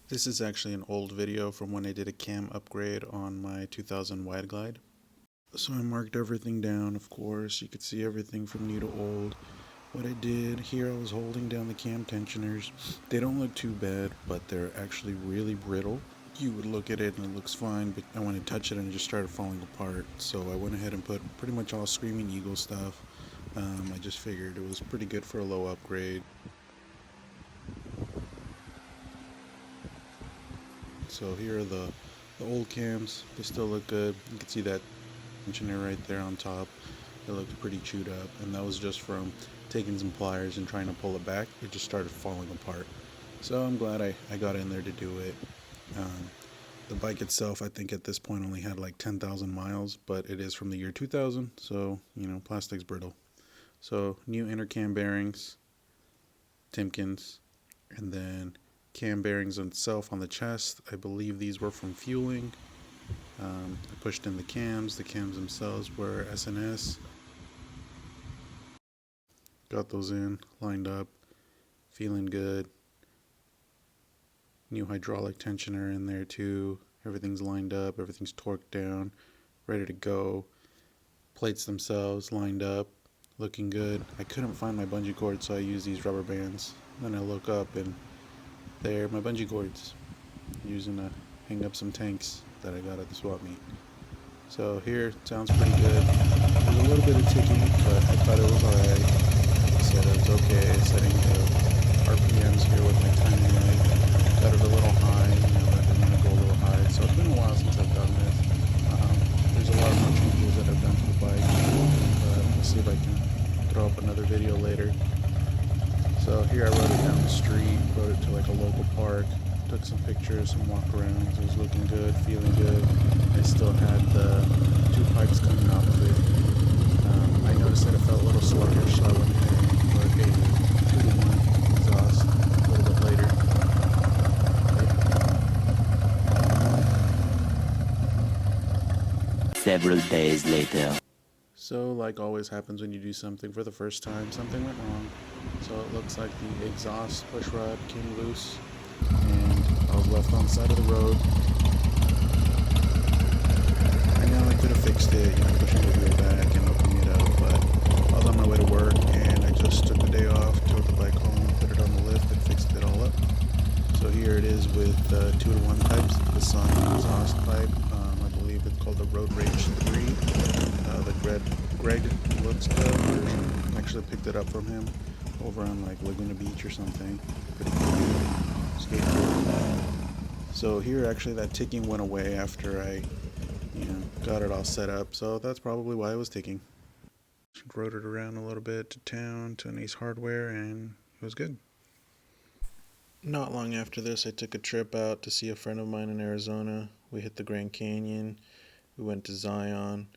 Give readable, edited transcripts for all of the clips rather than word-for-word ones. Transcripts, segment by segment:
This is actually an old video from when I did a cam upgrade on my 2000 wide glide. So I marked everything down, of course. You could see everything from new to old. What I did here, I was holding down the cam tensioners. They don't look too bad, but they're actually really brittle. You would look at it and it looks fine, but I went to touch it and it just started falling apart. So I went ahead and put pretty much all Screaming Eagle stuff. I just figured it was pretty good for a low upgrade. So here are the old cams. They still look good. You can see that tensioner right there on top. It looked pretty chewed up, and that was just from taking some pliers and trying to pull it back. It just started falling apart. So I'm glad I got in there to do it. The bike itself, I think at this point only had like 10,000 miles, but it is from the year 2000, so plastic's brittle. So new inner cam bearings, Timkins, and then cam bearings itself on the chest. I believe these were from fueling. I pushed in the cams. The cams themselves were S&S. Got those in, lined up, feeling good. New hydraulic tensioner in there too. Everything's lined up, everything's torqued down, ready to go. Plates themselves lined up, looking good. I couldn't find my bungee cord, so I used these rubber bands. Then I look up and there my bungee cords, using to hang up some tanks that I got at the swap meet. So here, it sounds pretty good. There's a little bit of ticking, but I thought it was alright. I said it was okay. Setting the RPMs here with my timing right. Got it a little high, I didn't want to go a little high. So it's been a while since I've done this. There's a lot more changes that I've done to the bike, but we'll see if I can throw up another video later. So here I rode it down the street, rode it to like a local park, took some pictures, some walk-arounds. It was looking good, feeling good. I still had the two pipes coming off of it. I noticed that it felt a little sluggish, so I went ahead and put a 2-to-1 exhaust a little bit later. Several days later. So like always happens when you do something for the first time, something went wrong. So it looks like the exhaust push rod came loose and I was left on the side of the road. I know I could have fixed it, pushing the wheel back and opening it up, but I was on my way to work and I just took the day off, towed the bike home, put it on the lift and fixed it all up. So here it is with 2-to-1 pipes, the Sun exhaust pipe. I believe it's called the Road Rage 3. The Greg looks good version. Actually picked it up from him over on like Laguna Beach or something. Pretty cool skateboard. So here actually that ticking went away after I got it all set up. So that's probably why it was ticking. Rode it around a little bit to town, to an Ace Hardware, and it was good. Not long after this, I took a trip out to see a friend of mine in Arizona. We hit the Grand Canyon. We went to Zion.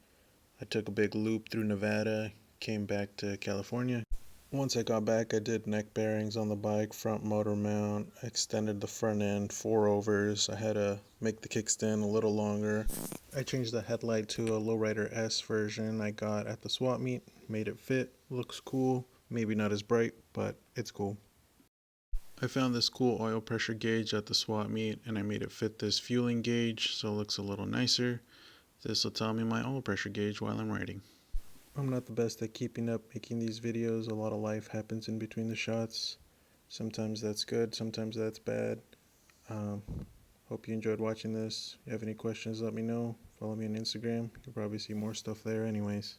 I took a big loop through Nevada, came back to California. Once I got back, I did neck bearings on the bike, front motor mount, extended the front end 4 overs. I had to make the kickstand a little longer. I changed the headlight to a Lowrider S version I got at the swap meet, made it fit, looks cool, maybe not as bright, but it's cool. I found this cool oil pressure gauge at the swap meet and I made it fit this fueling gauge so it looks a little nicer. This will tell me my oil pressure gauge while I'm riding. I'm not the best at keeping up making these videos. A lot of life happens in between the shots. Sometimes that's good, sometimes that's bad. Hope you enjoyed watching this. If you have any questions, let me know. Follow me on Instagram. You'll probably see more stuff there anyways.